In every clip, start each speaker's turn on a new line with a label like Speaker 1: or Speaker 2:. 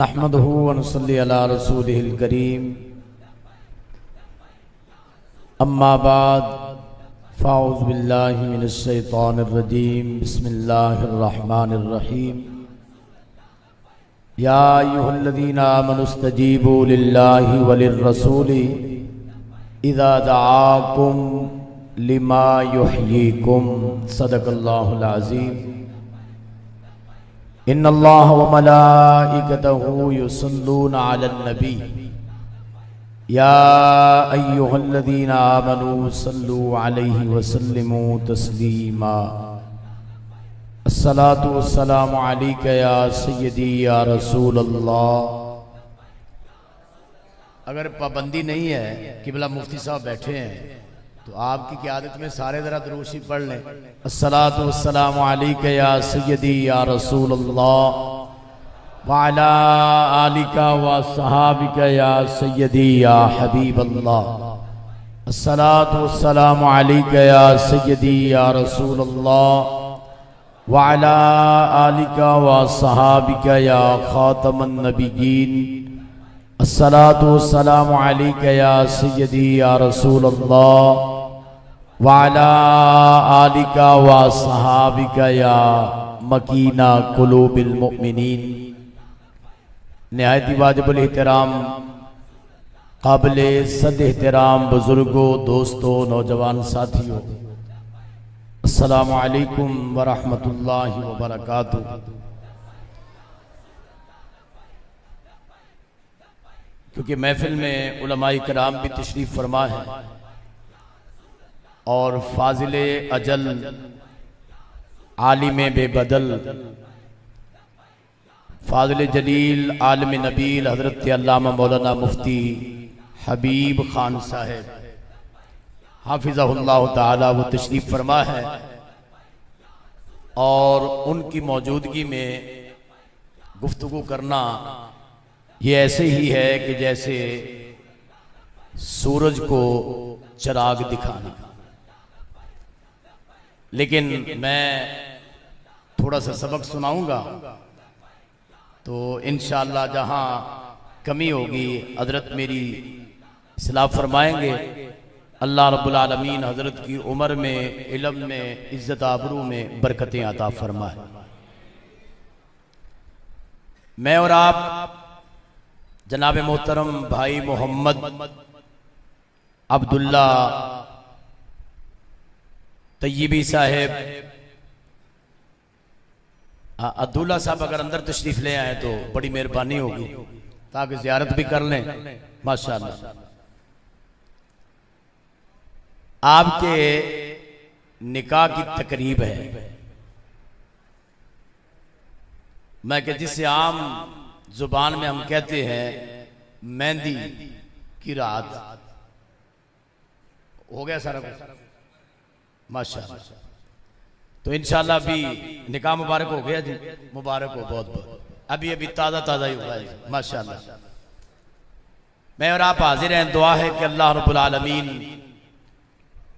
Speaker 1: अहमदहु व नुसल्ली अला रसूलिहिल करीम। अम्मा बाद फ़ाऊज़ु बिल्लाहि मिनश शैतानिर रजीम। बिस्मिल्लाहिर रहमानिर रहीम। या अय्युहल्लज़ीना आमनुस्तजीबू लिल्लाहि वलिर्रसूलि इज़ा दआकुम लिमा युहयीकुम। सदक़ल्लाहुल अज़ीम। इन्नल्लाह व मलाइकतहु युसल्लूना अलन नबी या अय्युहल्लज़ीना आमनू सल्लू अलैहि व सल्लिमू तस्लीमा। अस्सलातु वस्सलामु अलैका या सय्यदी या रसूल अल्लाह। अगर पाबंदी नहीं है, किबला मुफ्ती साहब बैठे हैं, तो आपकी क़यादत में सारे ज़रा दुरूद शरीफ पढ़ लें। अस्सलातु वस्सलामु अलैका या सय्यदी या रसूल अल्लाह व अला आलिका व सहाबिका या सय्यदी या हबीब अल्लाह। अस्सलातु वस्सलामु अलैका या सय्यदी या रसूल अल्लाह व अला आलिका व सहाबिका या खातमन नबिय्यीन। अस्सलातु वस्सलामु अलैका या सय्यदी या रसूल अल्लाह व अला आलिका व सहाबिका या मकीना कुलूबिल मुमिनीन। निहायत वाजिबुल एहतराम काबिल सद एहतराम बुजुर्गों, दोस्तों, नौजवान साथियों, अस्सलामु अलैकुम व रहमतुल्लाहि व बरकातुहू। क्योंकि महफिल में उलमाए किराम भी तशरीफ़ फरमा है और फाजिले अजल आलिम बेबदल फाजिल जलील आलिम नबील हज़रत अल्लामा मौलाना मुफ्ती हबीब खान साहब हाफिज़हुल्लाह ताला वो तशरीफ़ फरमा है और उनकी मौजूदगी में गुफ्तगू करना ये ऐसे ही है कि जैसे सूरज को चिराग दिखाना। लेकिन मैं थोड़ा सा सबक सुनाऊंगा, तो इंशाअल्लाह जहां कमी होगी हजरत मेरी इस्लाह फरमाएंगे। अल्लाह रब्बुल आलमीन हजरत की उम्र में, इल्म में, इज्जत आबरू में बरकतें अता फरमाए। मैं और आप जनाब मोहतरम भाई मोहम्मद अब्दुल्ला तय्यबी साहेब, अब्दुल्ला साहब अगर अंदर तशरीफ ले आए तो बड़ी मेहरबानी होगी, ताकि ज़ियारत भी कर लें। माशाअल्लाह। आपके निकाह की तकरीब है। मैं कि जिसे आम जुबान में हम कहते हैं मेहंदी की रात, हो गया सारा कुछ माशाअल्लाह। तो इंशाअल्लाह भी निकाह मुबारक हो गया जी, मुबारक हो बहुत बहुत। अभी अभी ताज़ा ताज़ा ही हुआ है माशाअल्लाह। मैं और आप हाजिर हैं। दुआ है कि अल्लाह रब्बुल आलमीन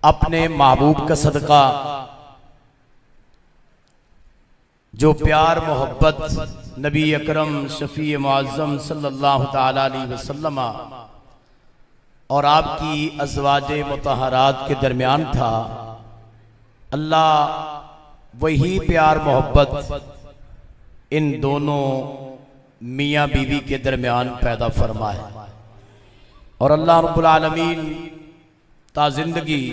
Speaker 1: अपने महबूब का सदका, जो प्यार मोहब्बत नबी अकरम शफी मुअज़्ज़म सल्लल्लाहु ताला अलैहि वसल्लम और आपकी अज़वाजे मुतहरात के दरमियान था, अल्लाह वही प्यार मोहब्बत इन दोनों मियाँ बीवी के दरमियान पैदा फरमाए और अल्लाह रब्बुल आलमीन ता ज़िंदगी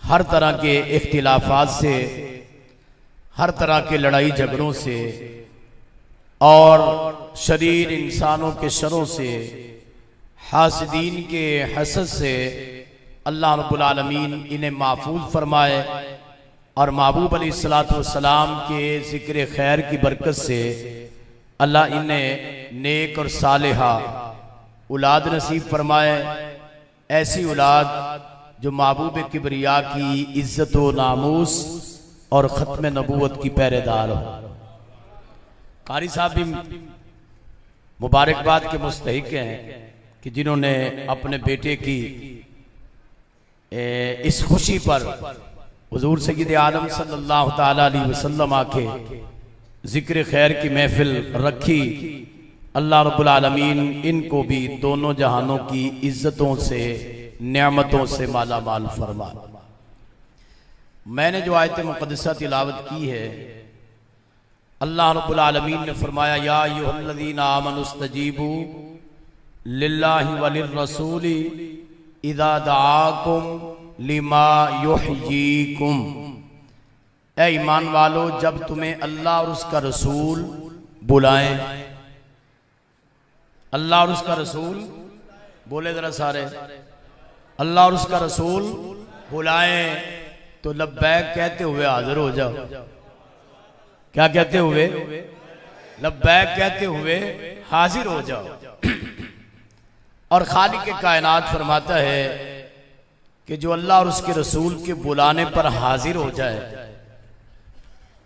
Speaker 1: हर तरह के इख्तिलाफात से, हर तरह के लड़ाई झगड़ों से और शरीर इंसानों के शरों से, हासिदीन के हसद से अल्लाह रब्बुल आलमीन इन्हें महफूज फरमाए और महबूब अलैहिस्सलातु वस्सलाम के ज़िक्र खैर की बरकत से अल्लाह इन्हें नेक और सालेहा औलाद नसीब फरमाए। ऐसी औलाद जो महबूब किबरिया की इज्जत व नामूस और ख़त्म नबूवत की पहरेदार हो। कारी साहब भी मुबारकबाद के मुस्तहिक हैं कि जिन्होंने अपने बेटे की इस खुशी पर हुजूर सय्यद आलम सल्लल्लाहु ताला अलैहि वसल्लम आके जिक्र खैर की महफिल रखी अल्लाह रब्बुल आलमीन इनको भी दोनों जहानों की इज्जतों से नेमतों से माला माल फरमा। मैंने जो आयत मुक़द्दसा तिलावत की है, अल्लाह रब्बुल आलमीन ने फरमाया या अय्युहल्लज़ीना आमनुस्तजीबू लिल्लाहि वलिर्रसूली इज़ा दआकुम लिमा युहयीकुम। ऐ ईमान वालो, जब तुम्हें अल्लाह और उसका रसूल बुलाएं, अल्लाह और उसका रसूल बोले जरा सारे, अल्लाह और उसका रसूल बुलाएं तो लब्बैक कहते हुए हाजिर हो जाओ। क्या कहते हुए? लब्बैक कहते हुए हाजिर हो जाओ। और खालिक कायनात फरमाता है कि जो अल्लाह और उसके रसूल के बुलाने पर हाजिर हो जाए,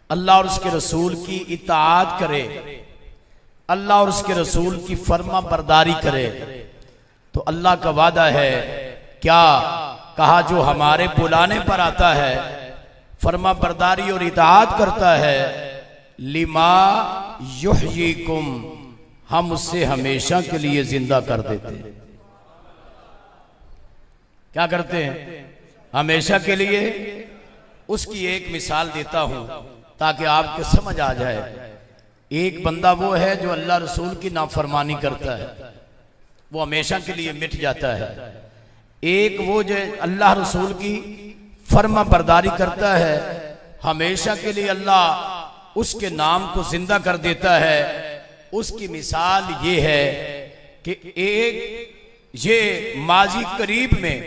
Speaker 1: अल्लाह और उसके रसूल की इताअत करे, अल्लाह और उसके रसूल की फर्मा बरदारी करे, तो अल्लाह का वादा है, क्या कहा, जो हमारे बुलाने पर आता है, फर्मा बरदारी और इताअत करता है, लिमा युहयीकुम, हम उससे हमेशा के लिए जिंदा कर देते हैं। क्या करते हैं? हमेशा के लिए। उसकी एक मिसाल देता हूं ताकि आपको समझ आ जाए। एक बंदा वो है जो अल्लाह रसूल की नाफरमानी करता है, वो हमेशा के लिए मिट जाता है। एक वो जो अल्लाह रसूल की फर्मा बरदारी करता है, हमेशा के लिए अल्लाह उसके नाम को जिंदा कर देता है। उसकी मिसाल ये है कि एक ये माजी करीब में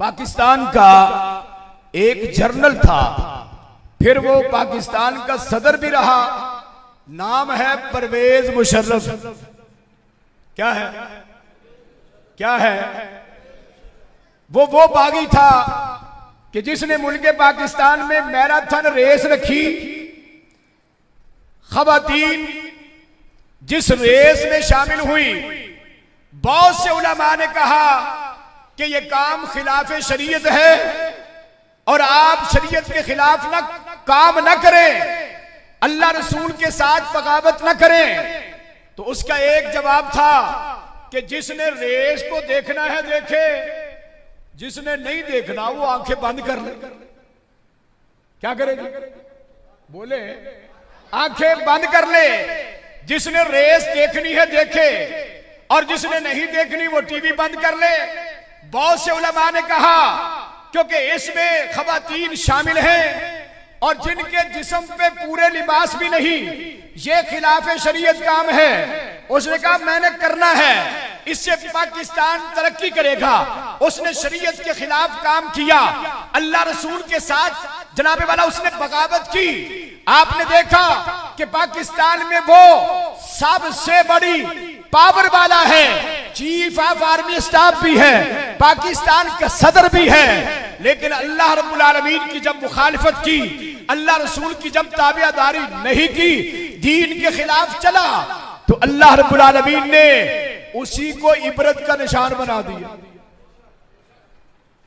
Speaker 1: पाकिस्तान का एक जर्नल था, फिर वो पाकिस्तान का सदर भी रहा, नाम है परवेज मुशर्रफ। क्या है? क्या है? वो बागी था कि जिसने मुल्क पाकिस्तान में मैराथन रेस रखी। खवातीन जिस रेस में शामिल हुई, बहुत से उलमा ने कहा कि यह काम खिलाफ शरीयत है और आप शरीयत के खिलाफ न काम न करें, अल्लाह रसूल के साथ बगावत न करें। तो उसका एक जवाब था कि जिसने रेस को देखना है देखे, जिसने नहीं देखना वो आंखें बंद कर ले। क्या करेगी? बोले आंखें बंद कर ले। जिसने रेस देखनी है देखे और जिसने नहीं देखनी वो टीवी बंद कर ले। बहुत से उलमा ने कहा क्योंकि इसमें खवातीन शामिल हैं और जिनके जिस्म पे पूरे लिबास भी नहीं, ये खिलाफ शरीयत काम है। उसने कहा मैंने करना है, इससे पाकिस्तान तरक्की करेगा। उसने शरीयत के खिलाफ काम किया, अल्लाह रसूल के साथ जनाबे वाला उसने बगावत की। आपने देखा कि पाकिस्तान में वो सबसे बड़ी पावर वाला है, चीफ ऑफ आर्मी स्टाफ भी है, पाकिस्तान का सदर भी है, लेकिन अल्लाह रब्बुल आलमीन की जब मुखालिफत की, अल्लाह रसूल की जब ताबियादारी नहीं की, दीन के खिलाफ चला, तो अल्लाह रब्बुल आलमीन ने उसी को इबरत का निशान बना दिया।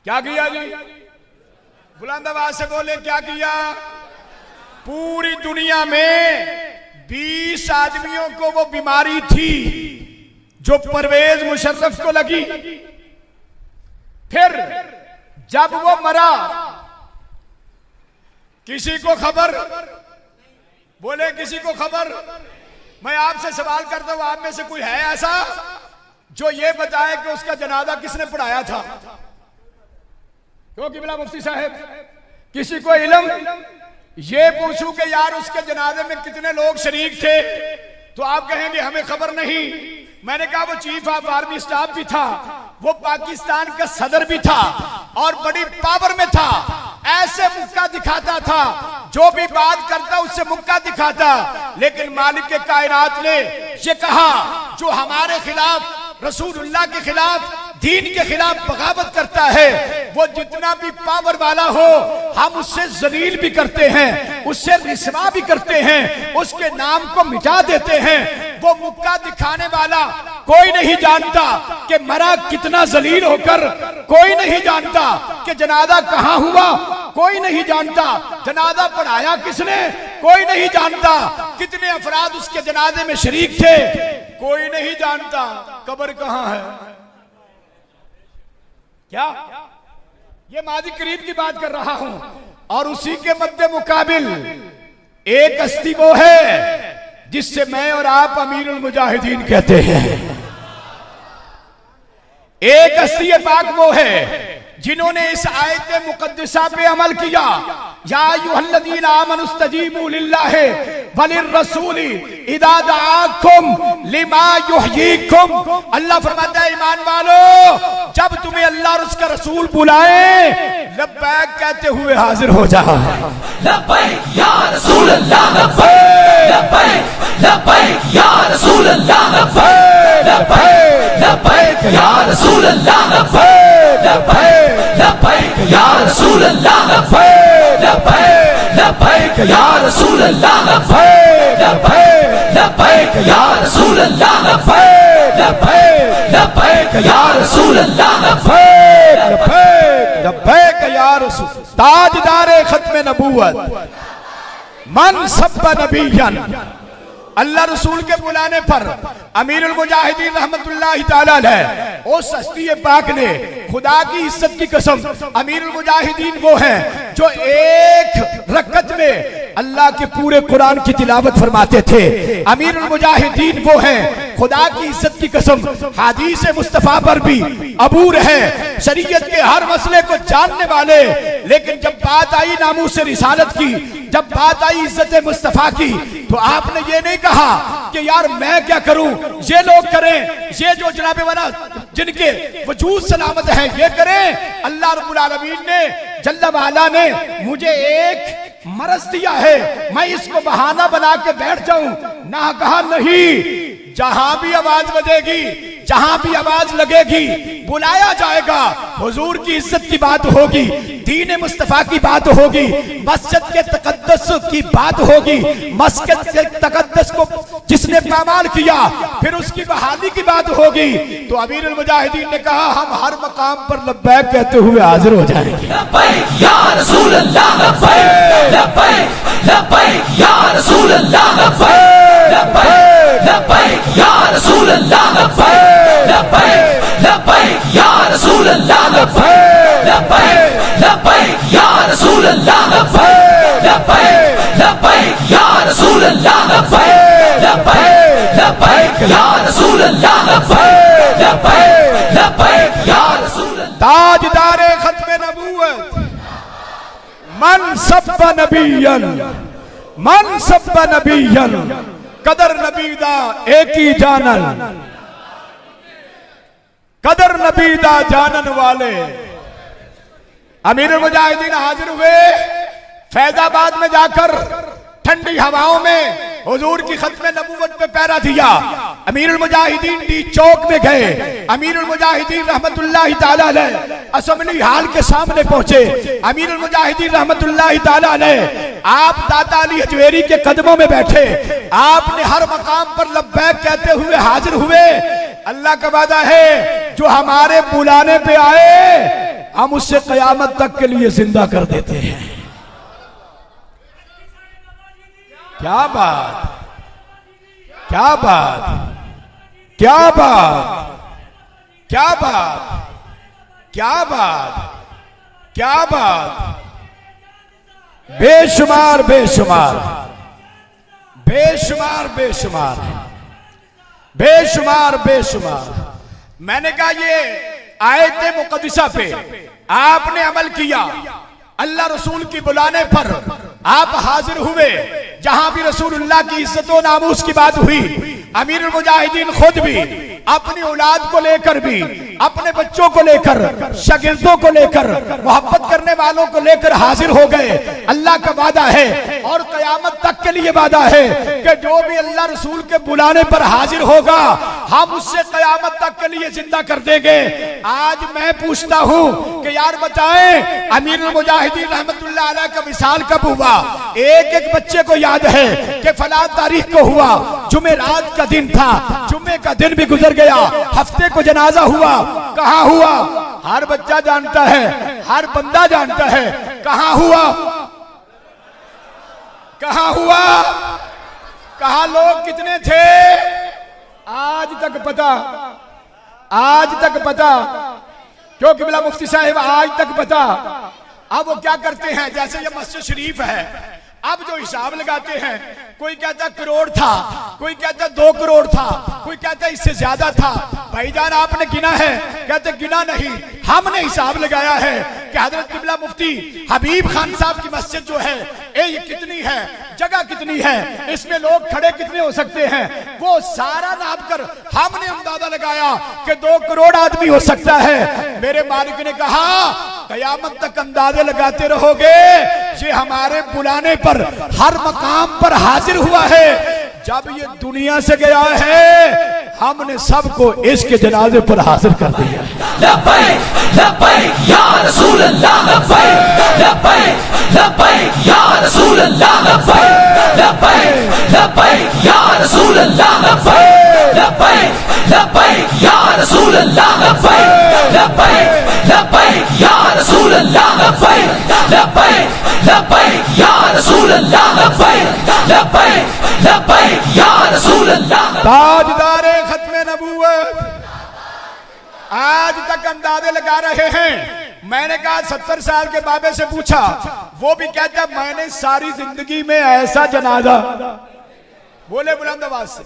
Speaker 1: क्या किया जी? बुलंद आवाज से बोले क्या किया? पूरी दुनिया में 20 आदमियों को वो बीमारी थी जो परवेज मुशर्रफ को लगी। फिर जब वो मरा, किसी को खबर? बोले किसी को खबर? मैं आपसे सवाल करता हूं, आप में से कोई है ऐसा जो ये बताए कि उसका जनाजा किसने पढ़ाया था? क्योंकि बिला मुफ्ती साहब, किसी को इल्म ये पूछूं कि यार उसके जनाजे में कितने लोग शरीक थे, तो आप कहेंगे हमें खबर नहीं। मैंने कहा वो चीफ ऑफ आर्मी स्टाफ भी था, वो पाकिस्तान का सदर भी था और बड़ी पावर में था। ऐसे मुक्का दिखाता था, जो भी बात करता उससे मुक्का दिखाता। लेकिन मालिक के कायनात ने ये कहा जो हमारे खिलाफ, रसूलुल्लाह के खिलाफ, दीन के खिलाफ बगावत करता है, वो जितना भी पावर वाला हो हम उससे जलील भी करते हैं, उससे रिस्वा भी करते हैं, उसके नाम को मिटा देते हैं। वो मुक्का दिखाने वाला कोई नहीं जानता कि मरा कितना जलील होकर, कोई नहीं जानता कि जनाजा कहां हुआ, कोई नहीं जानता जनाजा पढ़ाया किसने, कोई नहीं जानता कितने अफराद उसके जनाजे में शरीक थे।
Speaker 2: कोई नहीं जानता कब्र कहां है। क्या ये मादी करीब की बात कर रहा हूं। और उसी के मद्दे मुकाबिल एक हस्ती वो है जिससे मैं और आप अमीरुल मुजाहिदीन कहते हैं। एक हस्ती पाक वो है जिन्होंने इस आयत मुकद्दसा पे अमल किया। या अय्युहल्लज़ीना आमनुस्तजीबू लिल्लाहि वलिर्रसूली इज़ा दआकुम लिमा युहयीकुम। अल्लाह फरमाता है ईमान वालों, जब तुम्हें अल्लाह और उसका रसूल बुलाए लब्बैक कहते हुए हाजिर हो जाओ।
Speaker 3: लब्बैक या रसूल अल्लाह, लब्बैक लब्बैक लब्बैक या रसूल अल्लाह, लब्बैक लब्बैक लब्बैक या रसूल अल्लाह, लब्बैक लब्बैक लब्बैक या रसूल अल्लाह, लब्बैक लब्बैक लब्बैक या रसूल अल्लाह, लब्बैक लब्बैक लब्बैक या रसूल अल्लाह, लब्बैक लब्बैक लब्बैक या रसूल अल्लाह, लब्बैक
Speaker 2: लब्बैक लब्बैक या रसूल। ताजदारे खत्म नबूवत मन सब्बा नबियन। अल्लाह रसूल के बुलाने पर अमीरुल मुजाहिदीन रहमतुल्लाहि तआला अलैह उस हस्ती पाक ने खुदा की इज्जत की कसम, अमीरुल मुजाहिदीन वो हैं जो एक रकत में अल्लाह के पूरे कुरान की तिलावत फरमाते थे। अमीरुल मुजाहिदीन वो हैं खुदा की इज्जत की कसम हदीस मुस्तफा पर भी अबूर है, शरीयत के हर मसले को जानने वाले। लेकिन जब बात आई नामूस रिसालत की, जब बात आई इज्जत मुस्तफा की, तो आपने ये नहीं कहा कि यार मैं क्या करूं, ये लोग करें, ये जो जनाबे वाला जिनके वजूद सलामत है ये करें। अल्लाह रब्बुल आलमीन ने जल्ल वाला ने मुझे एक मरज दिया है, मैं इसको बहाना बना के बैठ जाऊं ना। कहा नहीं, जहां भी आवाज बजेगी, जहां भी आवाज लगेगी बुलाया जाएगा। हुजूर की इज्जत की बात होगी, दीन मुस्तफा की बात होगी, मस्जिद के तकद्दस की बात होगी। मस्जिद के तकद्दस को जिसने पामाल किया फिर उसकी बहाली की बात होगी। तो अमीरुल मुजाहिदीन ने कहा हम हर मकाम पर लब्बैक कहते हुए हाजिर हो जाएंगे।
Speaker 3: लब्बैक या रसूल अल्लाह, लब्बैक लब्बैक लब्बैक या रसूल अल्लाह, लब्बैक लब्बैक लब्बैक या रसूल अल्लाह, लब्बैक लब्बैक लब्बैक या रसूल अल्लाह, लब्बैक लब्बैक लब्बैक या रसूल अल्लाह, लब्बैक लब्बैक लब्बैक या रसूल अल्लाह, लब्बैक लब्बैक लब्बैक या रसूल अल्लाह, लब्बैक लब्बैक लब्बैक या रसूल अल्लाह।
Speaker 2: ताजदारे खत्म नबूवत मन सब्बा नबियन, मन सब्बा नबियन कदर नबीदा एक ही जानन, कदर नबीदा जानन वाले। अमीरुल मुजाहिदीन हाजिर हुए फैजाबाद में जाकर ठंडी हवाओं में हुजूर की खत्म नबूवत पे पैरा दिया। अमीरुल मुजाहिदीन डी चौक में गए। अमीरुल मुजाहिदीन रहमतुल्लाहि ताला अलैह असेंबली हाल के सामने पहुंचे। अमीरुल मुजाहिदीन रहमतुल्लाहि ताला अलैह आप दाता अली हजवेरी के कदमों में बैठे। आपने हर मकाम पर लब्बैक कहते हुए हाजिर हुए। अल्लाह का वादा है जो हमारे बुलाने पे आए हम उससे कयामत तक के लिए जिंदा कर देते हैं। क्या बात, क्या बात, क्या बात, क्या बात, क्या बात, क्या बात। बेशुमार बेशुमार बेशुमार बेशुमार बेशुमार बेशुमार। मैंने कहा ये आयत मुकद्दसा पे आपने अमल किया, अल्लाह रसूल की बुलाने पर आप हाजिर हुए। जहां भी रसूलुल्लाह की इज्जत और नामूस की बात हुई, अमीरुल मुजाहिदीन खुद भी अपनी औलाद को लेकर भी, अपने बच्चों को लेकर, शागिर्दों को लेकर, मोहब्बत करने वालों को लेकर हाजिर हो गए। अल्लाह का वादा है और कयामत तक के लिए वादा है कि जो भी अल्लाह रसूल के बुलाने पर हाजिर होगा हम उससे कयामत तक के लिए जिंदा कर देंगे। आज मैं पूछता हूं कि यार बताएं अमीरुल मुजाहिदीन रहमतुल्लाह अलैह का विसाल कब हुआ? एक एक बच्चे को याद है कि फलां तारीख को हुआ, जुमेरात का दिन था, जुम्मे का दिन भी गुजर गया, हफ्ते को जनाजा हुआ। कहां हुआ? हर बच्चा जानता है, हर बंदा जानता है। कहां हुआ? कहां हुआ? कहां लोग कितने थे? आज तक पता क्यों किबला मुफ्ती साहिब, आज तक पता। अब वो क्या करते हैं, जैसे ये मस्जिद शरीफ है, अब जो हिसाब लगाते हैं, कोई कहता करोड़ था, कोई कहता 2 करोड़ था, कोई कहता इससे ज्यादा था। भाईजान आपने गिना है? कहते गिना नहीं, हमने हिसाब लगाया है कि हजरत किबला मुफ्ती हबीब खान साहब की मस्जिद जो है ये कितनी है, जगह कितनी है, इसमें लोग खड़े कितने हो सकते हैं, वो सारा नाप कर हमने अंदाजा लगाया कि 2 करोड़ आदमी हो सकता है। मेरे मालिक ने कहा कयामत तक अंदाजे लगाते रहोगे, ये हमारे बुलाने पर हर मकाम पर हाजिर हुआ है। जब ये दुनिया से गया है, हमने सबको इसके जनाजे पर हाजिर कर दिया।
Speaker 3: लब्बैक लब्बैक या रसूल अल्लाह, लब्बैक लब्बैक लब्बैक या रसूल अल्लाह, लब्बैक लब्बैक लब्बैक या रसूल अल्लाह, लब्बैक लब्बैक लब्बैक या रसूल अल्लाह, लब्बैक लब्बैक लब्बैक या रसूल अल्लाह, लब्बैक लब्बैक लब्बैक या रसूल अल्लाह, लब्बैक लब्बैक लब्बैक या रसूल अल्लाह।
Speaker 2: ताजदारे खत्मे नबूवत आज तक अंदाजे लगा रहे हैं। मैंने कहा 70 साल के बाबे से पूछा, वो भी कहता मैंने सारी जिंदगी में ऐसा जनाजा, बोले बुलंद आवाज से,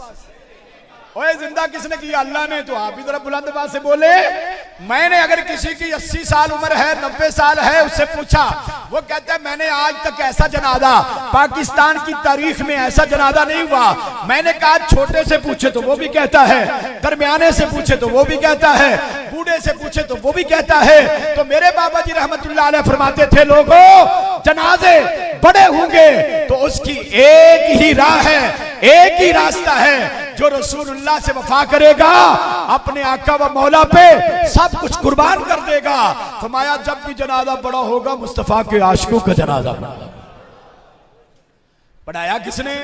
Speaker 2: ओए जिंदा किसने किया? अल्लाह ने। तो आप भी जरा बुलंद आवाज से बोले। मैंने अगर किसी की 80 साल उम्र है, 90 साल है, उससे पूछा, वो कहता है मैंने आज तक ऐसा जनाजा पाकिस्तान की तारीख में ऐसा जनाजा नहीं हुआ। मैंने कहा छोटे से पूछे तो वो भी कहता है, दरमियाने से पूछे तो वो भी कहता है, बूढ़े से पूछे तो वो भी कहता है। तो मेरे बाबा जी रहमतुल्लाह अलैह फरमाते थे, लोगों जनाजे बड़े होंगे तो उसकी एक ही राह है, एक ही रास्ता है, जो रसूलुल्लाह से वफा करेगा, अपने आका व मौला पे सब कुछ कुर्बान कर देगा। फरमाया जब भी जनाजा बड़ा होगा, मुस्तफा के आशिकों का जनाजा पढ़ाया किसने?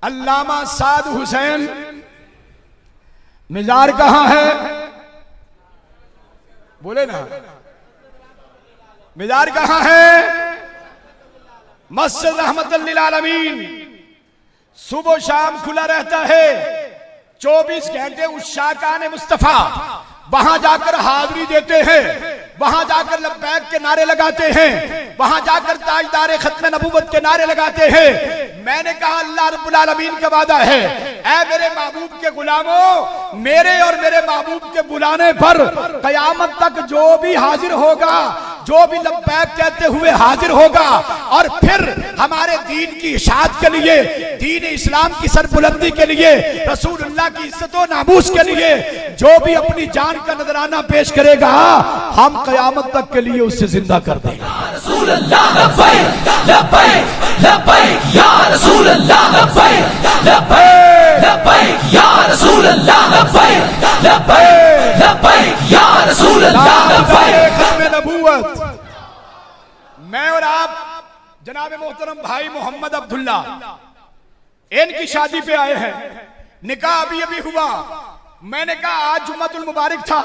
Speaker 2: अल्लामा साद हुसैन। मिजार कहां है? बोले ना, मिजार कहां है? मस्जिद रहमतुल लिल आलमीन सुबह शाम खुला रहता है, 24 घंटे उस शाकान मुस्तफा वहां जाकर हाजिरी देते हैं, वहां जाकर लब्बैक के नारे लगाते हैं, वहां जाकर ताजदारे खत्म नबूवत के नारे लगाते हैं। मैंने कहा अल्लाह रब्बुल आलमीन का वादा है, ऐ मेरे महबूब के गुलामों, मेरे और मेरे महबूब के बुलाने पर कयामत तक जो भी हाजिर होगा, जो भी लब्बैक कहते हुए हाजिर होगा, और फिर हमारे दीन की इशाअत के लिए, दीन इस्लाम की सरबुलंदी के लिए, रसूलुल्लाह की इज्जत व नामूस के लिए जो भी अपनी जान का नजराना पेश करेगा, हम कयामत तक के लिए उससे जिंदा कर देंगे।
Speaker 3: रसूल अल्लाह, लब्बैक लब्बैक लब्बैक या रसूल अल्लाह, लब्बैक लब्बैक लब्बैक या रसूल अल्लाह, लब्बैक लब्बैक लब्बैक या रसूल अल्लाह, लब्बैक
Speaker 2: खत्म नबूवत। मैं और आप जनाब मोहतरम भाई मोहम्मद अब्दुल्ला इनकी शादी पे आए हैं, निकाह अभी अभी हुआ। मैंने कहा आज जुम्मतुल मुबारक था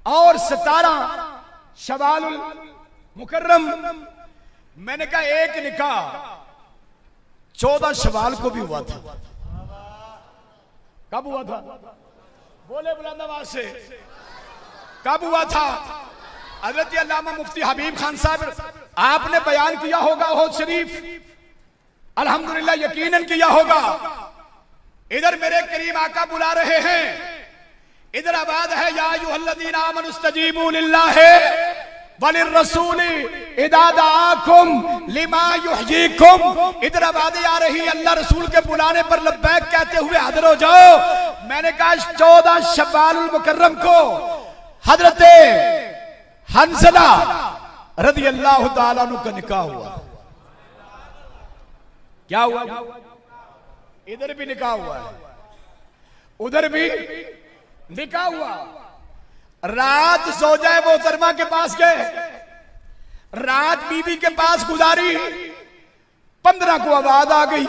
Speaker 2: और 17 शवालुल मुकर्रम। मैंने कहा एक निकाह 14 शवाल को भी हुआ था। कब हुआ था? बोले बुलंद आवाज से, कब हुआ था? हजरत अल्लामा मुफ्ती हबीब खान साहब आपने बयान किया होगा होद शरीफ, अल्हम्दुलिल्लाह यकीनन किया होगा। इधर मेरे करीम आका बुला रहे हैं, इधर आवाज है या अय्युहल्लज़ीना आमनुस्तजीबू लिल्लाहि वलिर्रसूली इज़ा दआकुम लिमा युहयीकुम। इधर आवाज़ें आ रही, अल्लाह रसूल के बुलाने पर लब्बैक कहते हुए हाजिर हो जाओ। मैंने कहा 14 शव्वालुल मुकर्रम को हजरत हंसला रज़ी अल्लाह ताला अन्हु का निकाह हुआ। क्या हुआ? इधर भी निकाह हुआ है, उधर भी निकाह हुआ। रात जोजा मोहतरमा के पास गए, रात बीवी के पास गुजारी, 15 को आवाज आ गई।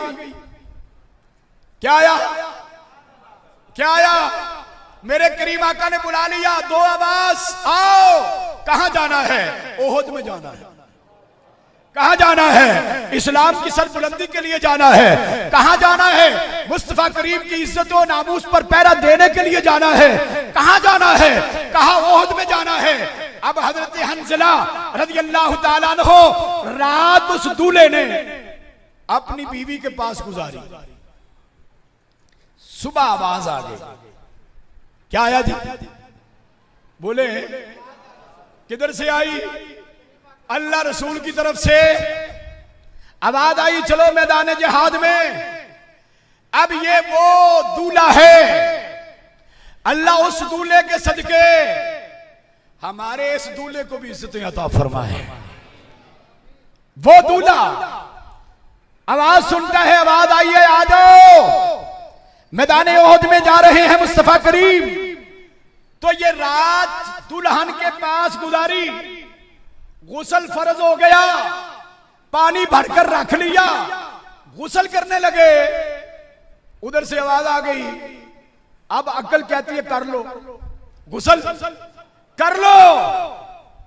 Speaker 2: क्या आया? क्या आया? मेरे करीम आका ने बुला लिया, 2 आवाज, आओ। कहां जाना है? ओहद में जाना है। कहां जाना है? इस्लाम की सरबुलंदी के लिए जाना है। कहां जाना है? मुस्तफा करीम की इज्जत और नामूस पर पहरा देने के लिए जाना है। कहां जाना है? कहां ओहद में जाना है। अब हजरत हंजला रज़ी अल्लाह ताला अन्हु रात उस दूल्हे ने अपनी बीवी के पास गुजारी। सुबह आवाज आ गई। क्या आया जी? बोले किधर से आई? अल्लाह रसूल की तरफ से आवाज आई, चलो मैदान जिहाद में। अब ये वो दूल्हा है, अल्लाह उस दूल्हे के सदके हमारे इस दूल्हे को भी इज्जत अता फरमाए। वो दूल्हा आवाज सुनता है, आवाज आई है, आ जाओ मैदान ओहद में जा रहे हैं मुस्तफा करीम। तो ये रात दुल्हन के पास गुजारी, गुसल फर्ज हो गया, पानी भरकर रख लिया, गुसल करने लगे। उधर से आवाज आ गई। अब अक्ल कहती है कर लो, गुसल कर लो।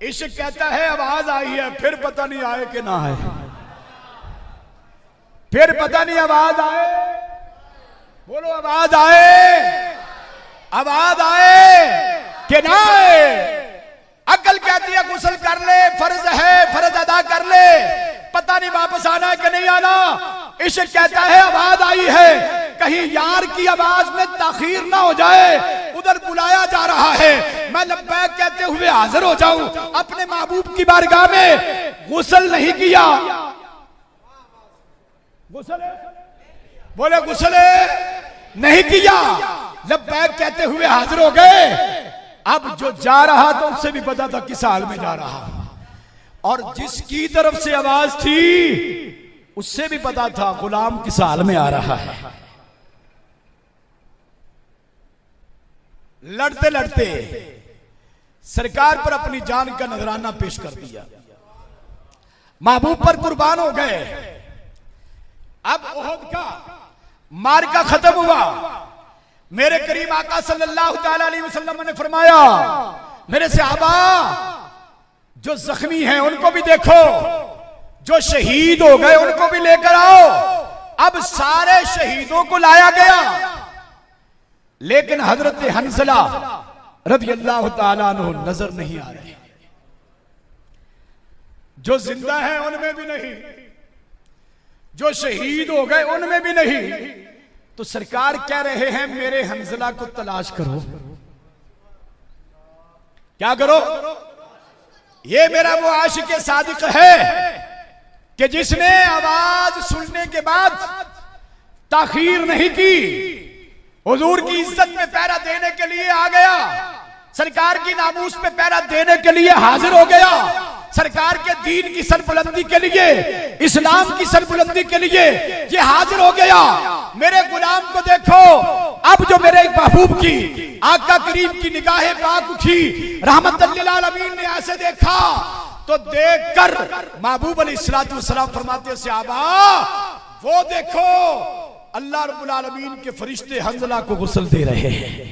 Speaker 2: इश्क कहता है आवाज आई है, फिर पता नहीं आए कि ना आए, फिर पता नहीं आवाज आए। बोलो आवाज आए, आवाज आए कि ना आए। अकल कहती है गुस्ल कर ले, फर्ज है, फर्ज अदा कर ले, पता नहीं वापस आना है कि नहीं आना। इश्क कहता है आवाज आई है, कहीं यार की आवाज में ताखीर ना हो जाए। उधर बुलाया जा रहा है, मैं लब्बैक कहते हुए हाजिर हो जाऊं अपने महबूब की बारगाह में। गुस्ल नहीं किया, गुस्ल बोले गुस्ल नहीं किया, लब्बैक कहते हुए हाजिर हो गए। अब जो जा रहा था उससे भी पता था किस हाल में जा रहा, और जिसकी तरफ से आवाज थी उससे भी पता था गुलाम किस हाल में आ रहा है। लड़ते लड़ते सरकार पर अपनी जान का नजराना पेश कर दिया, महबूब पर कुर्बान हो गए। अब ओहद का मार्का खत्म हुआ। मेरे करीम आका सल्लल्लाहु ताला अलैहि वसल्लम ने फरमाया, मेरे सहाबा जो जख्मी हैं उनको भी देखो, जो शहीद हो गए उनको भी लेकर आओ। अब सारे शहीदों को लाया गया, लेकिन हजरत हंसला रज़ी अल्लाह ताला अन्हु नजर नहीं आ रहे। जो जिंदा है उनमें भी नहीं, जो शहीद हो गए उनमें भी नहीं। तो सरकार कह रहे हैं मेरे हंसला को तलाश करो। क्या करो? ये मेरा वो आशिक सादिक है कि जिसने आवाज सुनने के बाद ताखीर नहीं की, हुजूर की इज्जत में पहरा देने के लिए आ गया, सरकार की नामूस में पहरा देने के लिए हाजिर हो गया, सरकार के दीन की सरबुलंदी के लिए, इस्लाम की सरबुलंदी के लिए ये हाजिर हो गया। मेरे गुलाम को देखो। अब जो मेरे महबूब की आका करीम की निगाहे पाक उठी, रहमतुल लिल आलमीन ने ऐसे देखा तो देखकर महबूब अलैहिस्सलातु वस्सलाम फरमाते हैं सहाबा वो देखो अल्लाह रब्बुल आलमीन के फरिश्ते हंजला को गुस्ल दे रहे हैं।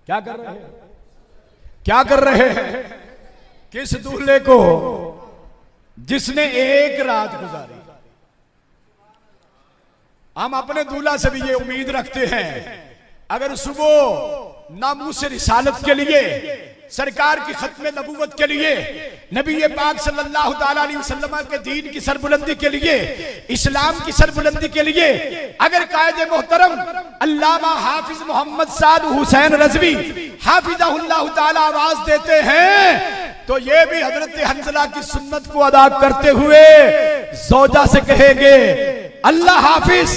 Speaker 2: क्या कर रहे हैं? क्या कर रहे हैं? किस दूल्हे को जिसने एक रात गुजारी। हम अपने दूल्हा से भी ये उम्मीद रखते हैं, अगर सुबह नामूस रिसालत के लिए, सरकार की खत्म नबूवत के लिए, नबी पाक सल्लल्लाहु ताला अलैहि वसल्लम के दीन की सरबुलंदी के लिए, इस्लाम की सरबुलंदी के लिए अगर कायदे मोहतरम अल्लामा हाफिज मोहम्मद साद हुसैन रज़वी हाफिज़हुल्लाह ताला आवाज देते हैं, तो ये भी हजरत हंसला की सुन्नत को अदा करते हुए ज़ौजा से कहेंगे अल्लाह हाफिज,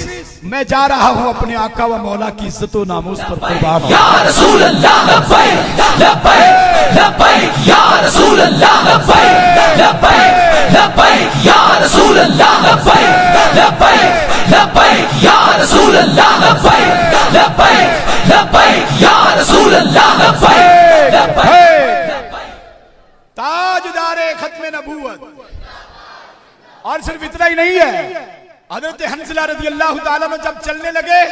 Speaker 2: मैं जा रहा हूं अपने आका व मौला की इज्जत व नामूस पर कुर्बान हो।
Speaker 3: या रसूल अल्लाह लब्बैक लब्बैक लब्बैक या रसूल अल्लाह लब्बैक लब्बैक लब्बैक या रसूल अल्लाह लब्बैक लब्बैक लब्बैक या रसूल अल्लाह लब्बैक लब्बैक लब्बैक या रसूल अल्लाह लब्बैक लब्बैक।
Speaker 2: ताजदारे खत्म नबूवत। और सिर्फ इतना ही नहीं है, हजरत हंसला रज़ी अल्लाह ताला में जब चलने लगे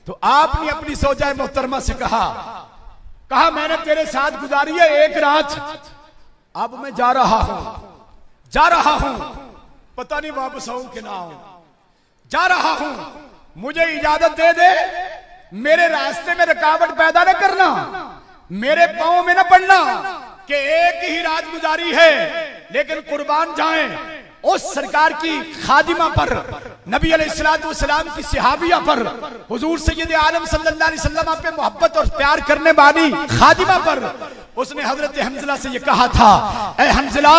Speaker 2: तो आपने अपनी सौजा मोहतरमा से कहा मैंने तेरे साथ गुजारी है एक रात, अब मैं जा रहा हूं, जा रहा हूं, पता नहीं वापस आऊं कि ना आऊं, जा रहा हूं, मुझे इजाजत दे दे, मेरे रास्ते में रुकावट पैदा न करना, मेरे पांव में न पड़ना कि एक ही रात गुजारी है लेकिन कुर्बान जाएं उस सरकार की खादिमा पर, नबी अलैहिस्सलाम की सहाबिया पर, हुजूर सैयद आलम सल्लल्लाहु अलैहि वसल्लम पे मोहब्बत और प्यार करने वाली खादिमा पर। उसने हजरत हंजला से ये कहा था, ऐ हंजला,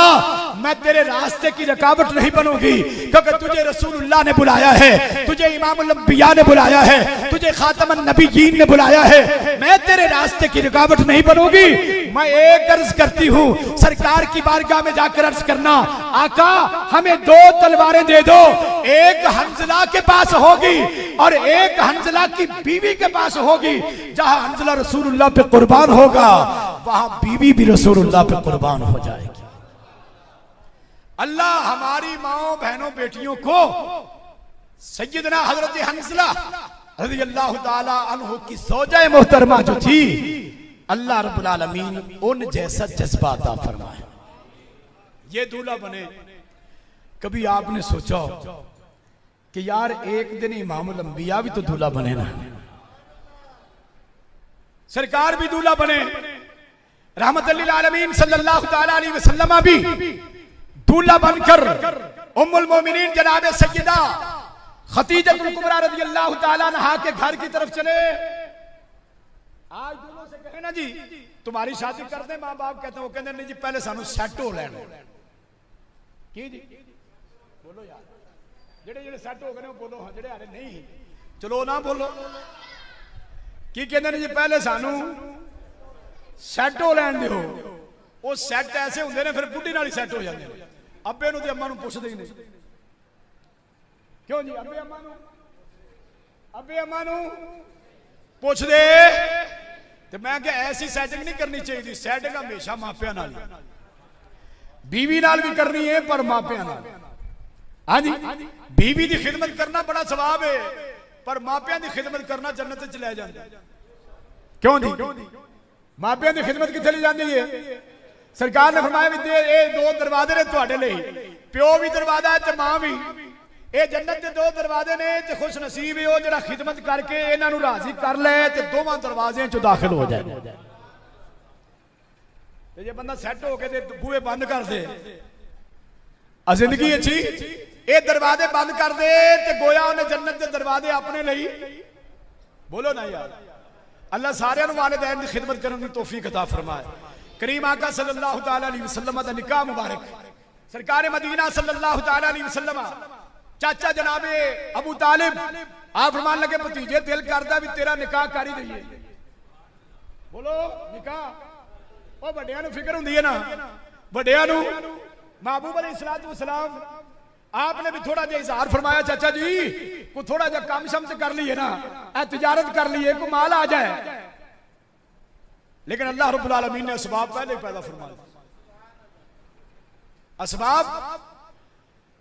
Speaker 2: मैं तेरे रास्ते की रुकावट नहीं बनूंगी, क्योंकि तुझे रसूलुल्लाह ने बुलाया है, तुझे इमामुल अंबिया ने बुलाया है, तुझे खातमुन नबिय्यीन ने बुलाया है, मैं तेरे रास्ते की रुकावट नहीं बनूंगी। मैं एक अर्ज करती हूं, सरकार की बारगाह में जाकर अर्ज करना, आका हमें 2 तलवारें दे दो, एक हंजला के पास होगी और एक हंजला की बीवी के पास होगी। जहां हंजला रसूलुल्लाह पे कुर्बान होगा वहां बीवी भी रसूलुल्लाह पे कुर्बान हो जाएगी। अल्लाह हमारी माओ बहनों बेटियों को सैयदना हजरत हंजला रज़ियल्लाहु ताला अन्हु की सौजा मोहतरमा जो थी, अल्लाह रब्बुल आलमीन उन जैसा जज्बा अता फरमाए। ये दूल्हा बने। कभी आपने सोचा कि यार एक दिन इमामुल अंबिया भी तो दूल्हा बने ना, सरकार भी दूल्हा बने, रहमतुल लिल आलमीन सल्लल्लाहु ताला अलैहि वसल्लम भी दूल्हा बनकर उम्मुल मोमिनीन जनाब सय्यदा खतीजतुल कुबरा रज़ियल्लाहु ताला अन्हा के घर की तरफ चले। आज दोनों से कहे ना जी तुम्हारी शादी कर दे, मां बाप कहते हैं, वो कहते नहीं जी पहले सानू सेट हो लेने की जी, बोलो यार, जेड़े जेड़े सेट हो गए वो बोलो, हाँ जेड़े हाले नहीं चलो ना बोलो, की कहते जी पहले सानू सेट हो लैन दिओ। वो सेट ऐसे होंगे ने फिर बुढ़ी नाल ही सेट हो जाते हैं। अब्बे नूं ते अम्मा नूं पुछदे ही नहीं, क्यों जी अब्बे अम्मा नूं पुछदे। ते मैं क्या ऐसी सेटिंग नहीं करनी चाहिए, सेटिंग हमेशा मापिया नाल, बीवी नाल भी करनी है पर मापिया नाल। हाँ जी, बीवी की खिदमत करना बड़ा सवाब है, पर मापिया की खिदमत करना जन्नत च ले जाता। क्यों जी, मापिया की खिदमत कितने ले जाती है? सरकार ने फरमाया भी ये 2 दरवाजे ने तुहाडे लई, प्यो भी दरवाजा है ते मां भी। ये जन्नत के 2 दरवाजे ने, ते खुश नसीब है वो जिहड़ा खिदमत करके इन्हां नूं राजी कर ले ते दोवां दरवाज़ियां चों दाखिल हो जाए। ते जे बंदा सेट हो के ते बूहे बंद कर दे, जिंदगी अच्छी, ये दरवाजे बंद कर दे ते गोया उन्हें जन्नत के दरवाजे अपने लिए। बोलो ना यार, अल्लाह सारे वालिदैन की खिदमत करने की तौफीक अता फरमाए। करीम आका सल्लल्लाहु ताला अलैहि वसल्लम दा निकाह मुबारक, सरकार मदीना सल्लल्लाहु ताला अलैहि वसल्लम चाचा जनाबे अबू तालिब आप फरमान लगे, भतीजे दिल करदा भी तेरा निकाह कर ही दईए। बोलो निकाह, ओ बड़ियां नूं फिक्र हुंदी है ना, बड़ियां नूं। महबूब अलैहिस्सलातु वस्सलाम आपने भी थोड़ा जिहा इजहार फरमाया, चाचा जी को थोड़ा जिहा काम शम से कर लिए ना, तिजारत कर लिए, को माल आ जाए। लेकिन अल्लाह रब्बुल आलमीन ने असबाब पहले पैदा फरमाए। असबाब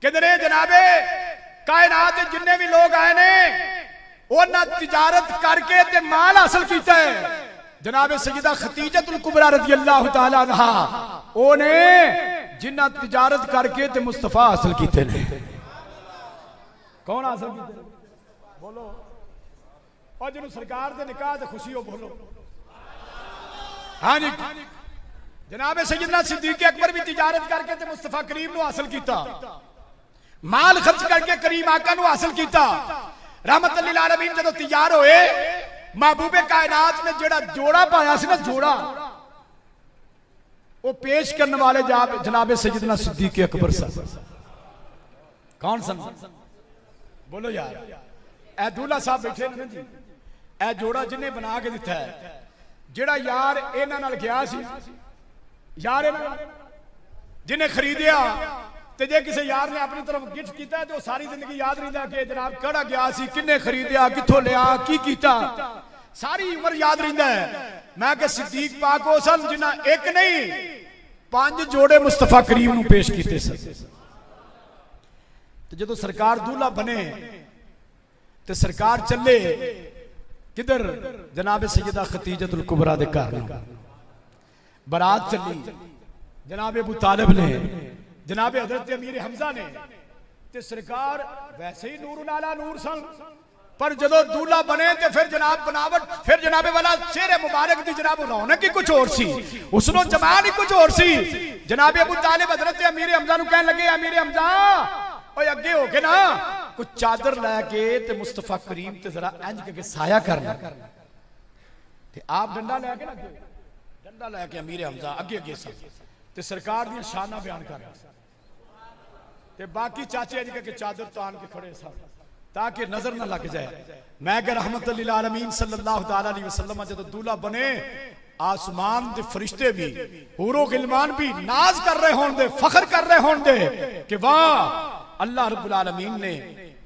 Speaker 2: किधरे जनाबे कायनात जिन्ने भी लोग आए ने उन्हें तिजारत करके ते माल हासिल किया है। जनाबे सय्यदा खतीजतुल कुबरा रज़ियल्लाहु ताला अन्हा ओने जिन्ना तिजारत करके ते मुस्तफा हासिल किए ने। कौन हासिल किए? बोलो। और जिन्होंने सरकार के निकाह ते खुशी हो, बोलो हाँ जी। जनाबे सय्यदना सिद्दीक अकबर भी तिजारत करके ते मुस्तफा करीम नूं हासिल किया, माल खर्च करके करीम आका नूं हासिल किया। रहमतुल लिल आलमीन जदों तैयार होए, महबूबे कायनात ने जेड़ा जोड़ा पाया सी ना, जोड़ा वो पेश करने वाले जनाबे सय्यदना सिद्दीक अकबर साहब। कौन सन? बोलो यार। ए दूल्हा साहब बैठे ना जी, ए जोड़ा जिन्हें बना के दिता है, जेड़ा यार इन्हां नाल गया सी, यार जिन्हें खरीदिया, ते जे किसी यार ने अपनी तरफ गिफ्ट किया तो सारी जिंदगी याद रहिंदा कि जनाब कड़ा गया सी, किन्ने खरीदिया, कित्थों लिया, की कीता, सारी उम्र याद रहिंदा है। मैं कि सिद्दीक पाक हो सन जिन्हां एक नहीं 5 जोड़े मुस्तफा करीम नूं पेश कीते सन। ते जदों सरकार दूल्हा बने ते सरकार चले किधर? जनाब सय्यदा खतीजतुल कुबरा दे घर। बारात चली, जनाब अबू तालिब ने जनाब हजरत अमीर हमजा ने ते सरकार वैसे ही नूर नाला नूर सन, पर जदों दूल्हा बने तो फिर जनाब बनावट, फिर जनाबे वाला चेहरे मुबारक की जनाब रौनक ही कुछ और सी, उसनों जमान ही कुछ और सी। जनाब अबू तालिब हजरत अमीर हमजा नूं कहन लगे, अमीर हमजा ओए अगे हो के ना कुछ चादर लैके ते मुस्तफा करीम ते जरा इंज करके साया करना, ते आप डंडा लैके ना डंडा लैके अमीर हमजा अगे अगे सी ते सरकार दी शाना बयान कर रहा ते बाकी चाचे इंज करके चादर तान के खड़े सन ताकि नजर ना लग जाए। मैं कह रहमत लिल आलमीन सल्लल्लाहु तआला अलैहि वसल्लम जब दूल्हा बने, आसमान दे फरिश्ते भी हूरो गिलमान भी नाज कर रहे होंगे, फख्र कर रहे होंगे कि वाह अल्लाह रब्बुल आलमीन ने,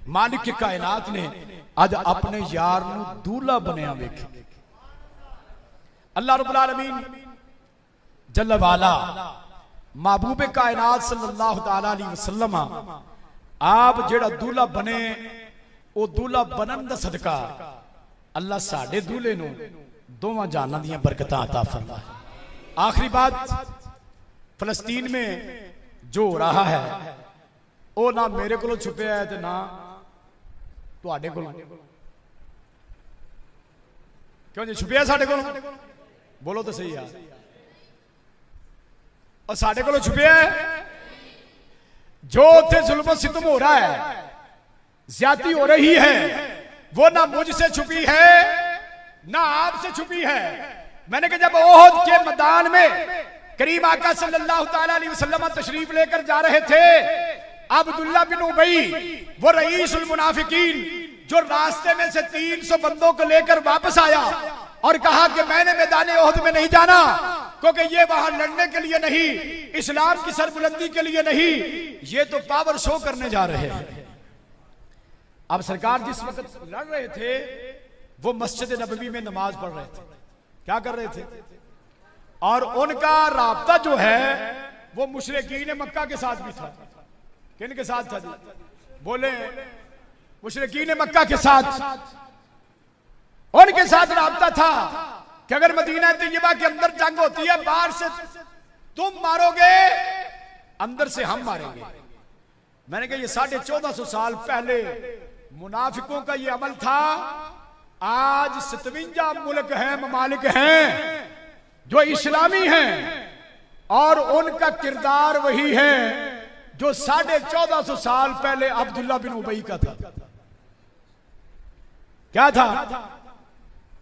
Speaker 2: मालिक के कायनात ने अज अपने यार नूं दूल्हा बनया वेखे। अल्लाह रब्बुल आलमीन जल्ल वाला महबूब कायनात सल्लल्लाहु तआला अलैहि वसल्लम आप जेड़ा दूल्हा बने, वो दूल्हा बनन दा सदका अल्लाह साडे दूल्हे नूं दोवां जानां दियां बरकतां अता फरमाए। आखिरी बात, फलस्तीन में जो हो रहा है वो ना मेरे को छुपया है ते ना तुहाडे कोल। क्यों जी छुपया साडे कोल? बोलो तो सही यार। और साडे कोल छुपया है जो उत्थे जुल्म सितम हो रहा है, ज्यादती हो रही है, वो ना मुझसे छुपी है ना आपसे छुपी है। मैंने कहा जब ओहद के मैदान में करीम आका सल्लल्लाहु तआला अलैहि वसल्लम तशरीफ लेकर जा रहे थे, अब्दुल्ला बिन उबई वो रईसुल मुनाफिकीन जो रास्ते में से 300 बंदों को लेकर वापस आया और कहा कि मैंने मैदान ओहद में नहीं जाना, क्योंकि ये वहां लड़ने के लिए नहीं, इस्लाम की सरबुलंदी के लिए नहीं, ये तो पावर शो करने जा रहे हैं। अब सरकार जिस वक्त लड़ रहे थे वो मस्जिद नबवी में नमाज पढ़ रहे थे, क्या कर रहे थे, और उनका राब्ता जो है वो मुशरिकीन मक्का के साथ भी था। किन के साथ था जी? बोले मुशरिकीन मक्का के साथ। उनके साथ राब्ता था कि अगर मदीना तैयबा के अंदर जंग होती है, बाहर से तुम मारोगे, अंदर से हम मारेंगे। मैंने कहा ये 1450 साल पहले मुनाफिकों का ये अमल था। आज 57 मुल्क हैं, ममालिक हैं जो इस्लामी हैं, और उनका किरदार वही है जो 1450 साल पहले अब्दुल्ला बिन उबई का था। क्या था?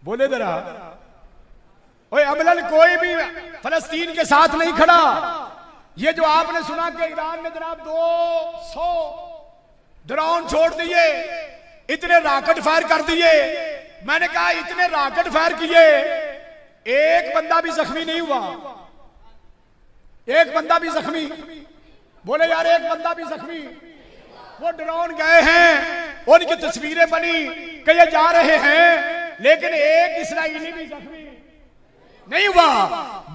Speaker 2: बोले जरा। ओए अमलन कोई भी फलस्तीन के साथ नहीं खड़ा। ये जो आपने सुना कि ईरान ने जनाब 200 ड्रोन छोड़ दिए, इतने रॉकेट फायर कर दिए, मैंने कहा इतने रॉकेट फायर किए, एक बंदा भी जख्मी नहीं हुआ, एक बंदा भी जख्मी। बोले यार एक बंदा भी जख्मी। वो ड्रोन गए हैं, उनकी तस्वीरें बनी कि ये जा रहे हैं, लेकिन एक इस्राएली भी जख्मी नहीं हुआ।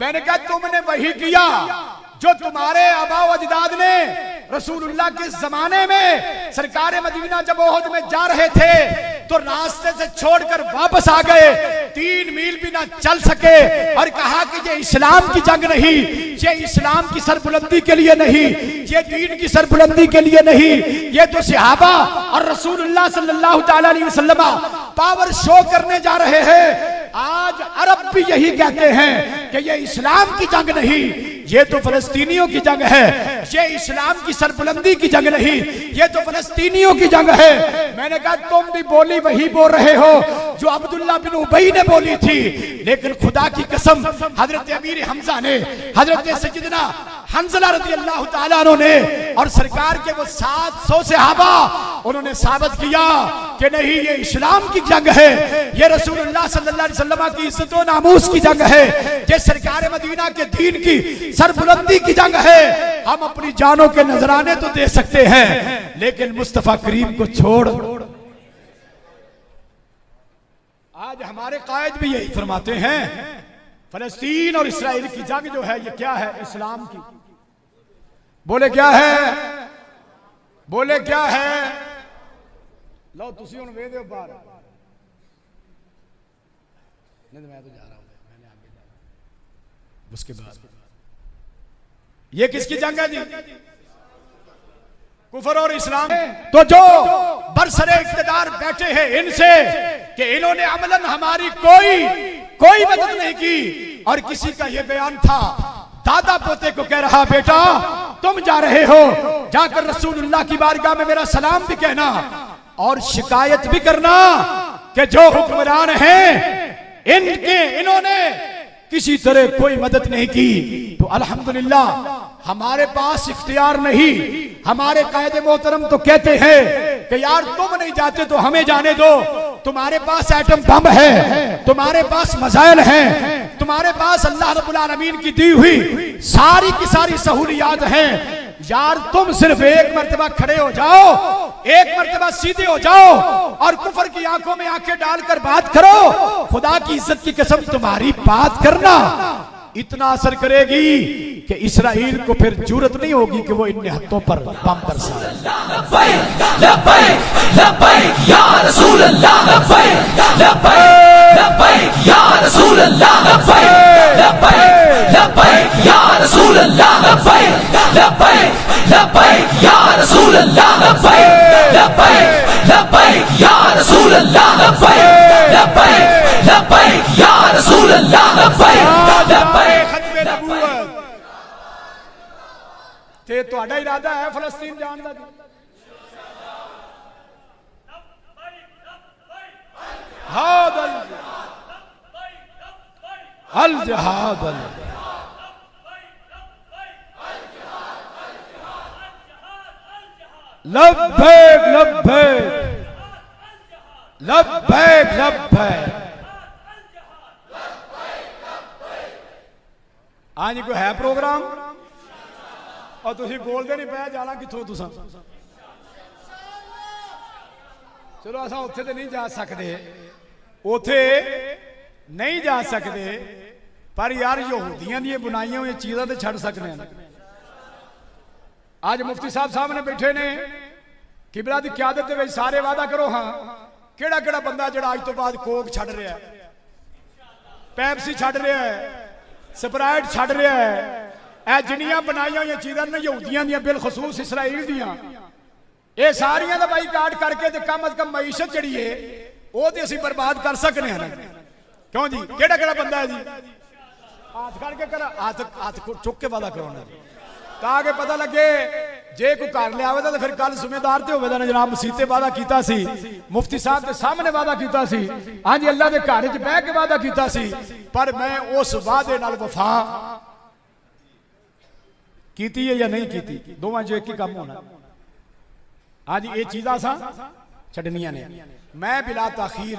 Speaker 2: मैंने कहा तुमने वही किया जो तुम्हारे आबा अजदाद ने रसूलुल्लाह के जमाने में सरकार मदीना जब ओहद में जा रहे थे तो रास्ते से छोड़कर वापस आ गए, 3 मील भी ना चल सके, और कहा कि ये इस्लाम की जंग नहीं, ये इस्लाम की सरबुलंदी के लिए नहीं, ये दीन की सरबुलंदी के लिए नहीं, ये तो सहाबा और रसूलुल्लाह सल्लल्लाहु तआला अलैहि वसल्लम पावर शो करने जा रहे हैं। आज अरब भी यही कहते हैं कि ये इस्लाम की जंग नहीं, ये तो फलस्तीनियों की जंग है, ये इस्लाम की सरबुलंदी की जंग नहीं, ये तो फलस्तीनियों की जंग है। मैंने कहा तुम भी बोली वही बोल रहे हो जो अब्दुल्ला बिन उबई ने बोली थी, लेकिन खुदा की कसम हजरत अमीर हमजा ने, हजरत सैयदना हंजला रज़ी अल्लाह तआला अन्हु ने और सरकार के वो 700 सहाबा, उन्होंने साबित किया कि नहीं ये इस्लाम की जंग है, ये रसूलुल्लाह सल्लल्लाहु अलैहि वसल्लम की इज्जत व नामूस की जंग है, ये सरकार मदीना के दीन की सरबुलंदी की जंग है। हम अपनी जानों के नजराने तो दे सकते हैं, लेकिन मुस्तफा करीम को छोड़। आज हमारे कायद भी यही फरमाते हैं, फलस्तीन और इस्राइल की जंग जो है ये क्या है? इस्लाम की। बोले क्या है? बोले क्या है? लो तुसी हुण वेख दो बाहर। नहीं तो मैं तो जा रहा हूं, मैंने आगे जाना। उसके बाद ये किसकी जंग है जी? कुफर और इस्लाम। तो जो बरसरे इख्तिदार बैठे हैं इनसे कि इन्होंने अमलन हमारी कोई मदद नहीं की, और किसी का यह बयान था, दादा पोते को कह रहा, बेटा तुम जा रहे हो, जाकर रसूलुल्लाह की बारगाह में मेरा सलाम भी कहना और शिकायत भी करना कि जो हुक्मरान हैं इन्होंने किसी तरह कोई मदद नहीं की। तो अल्हम्दुलिल्लाह हमारे पास इख्तियार नहीं, हमारे कायदे मोहतरम तो कहते हैं कि यार तुम नहीं जाते तो हमें जाने दो, तुम्हारे पास एटम बम है, तुम्हारे पास मिसाइल हैं, तुम्हारे पास अल्लाह रब्बुल आलमीन की दी हुई सारी की सारी सहूलियात हैं, यार तुम सिर्फ एक मर्तबा खड़े हो जाओ, एक मर्तबा सीधे हो जाओ और कुफर की आंखों में आंखें डालकर बात करो, खुदा की इज्जत की कसम तुम्हारी बात करना इतना असर करेगी कि इसराइल को फिर जरूरत नहीं होगी कि वो इन हाथों पर बम बरसाए।
Speaker 3: लब्बैक लब्बैक लब्बैक या रसूल अल्लाह, लब्बैक लब्बैक लब्बैक या रसूल अल्लाह, लब्बैक लब्बैक लब्बैक या रसूल अल्लाह, लब्बैक लब्बैक लब्बैक या रसूल अल्लाह, लब्बैक लब्बैक लब्बैक या रसूल अल्लाह, लब्बैक लब्बैक लब्बैक या रसूल अल्लाह, लब्बैक लब्बैक
Speaker 2: खत्मे नबूवत ते ਤੁਹਾਡਾ इरादा है फलस्तीन जान का? अल जहाद लब्बैक लब्बैक लब्बैक लब्बैक। आज कोई है प्रोग्राम और तुसी बोलते नहीं पे, जाना किथों तुसा? चलो असा उत्थे ते नहीं जा सकते, उथे नहीं जा सकते, पर यार यहूदियों दी बुनाइयां हुई चीज़ां ते छड़ सकते हैं। आज मुफ्ती साहब ने बैठे ने, किबला की क्यादत में सारे वादा करो, हाँ केड़ा केड़ा बंदा जो अज तो बाद कोक छड़ रहा है, पैप्सी छड़ रहा है, स्प्राइट छड़ रहा है, ए जिन्नियां बनाई हुई चीज़ां ने यहूदियों दी बिलखसूस इसराइल दियां, ये सारियां दा बाईकाट करके ते कम अज कम मईशत जिहड़ी है वो ते असीं बर्बाद कर सकने हैं। क्यों जी? केड़ा केड़ा बंदा है जी? हाथ करके कर, हाथ चुक के वादा कराना ताकि पता लगे जे कोई घर लिया तो फिर कल जिम्मेदार तो होगा ना, जनाब मसीते वादा किया सी, मुफ्ती साहब के सामने वादा किया सी, हाँ जी अल्लाह के घर च बह के वादा किया सी, पर मैं उस वादे नाल वफा की है या नहीं की, दोवां जो एक ही काम होना। हाँ जी ये चीज़ां सा छड्डनियां ने। मैं बिला ताखीर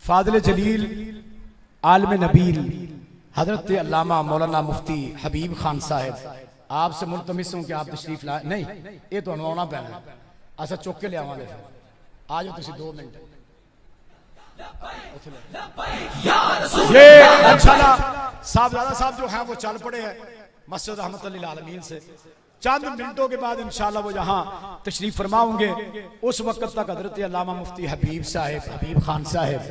Speaker 2: फादिल जलील आलम नबील हजरत अल्लामा मौलाना मुफ्ती हबीब खान साहब आपसे मुल्तमिस हूं कि आप तशरीफ लाए। नहीं ये तो आना पैना, असा चुक के लियावांगे, आ जाओ तुम 2 मिनट। ये इंशाल्लाह साहबजादा साहब जो हैं वो चल पड़े हैं मस्जिद रहमतुल लिल आलमीन से, चंद मिनटों के बाद इंशाल्लाह वो यहाँ तशरीफ फरमाओगे। उस वक्त तक हजरत अल्लामा मुफ्ती हबीब खान साहब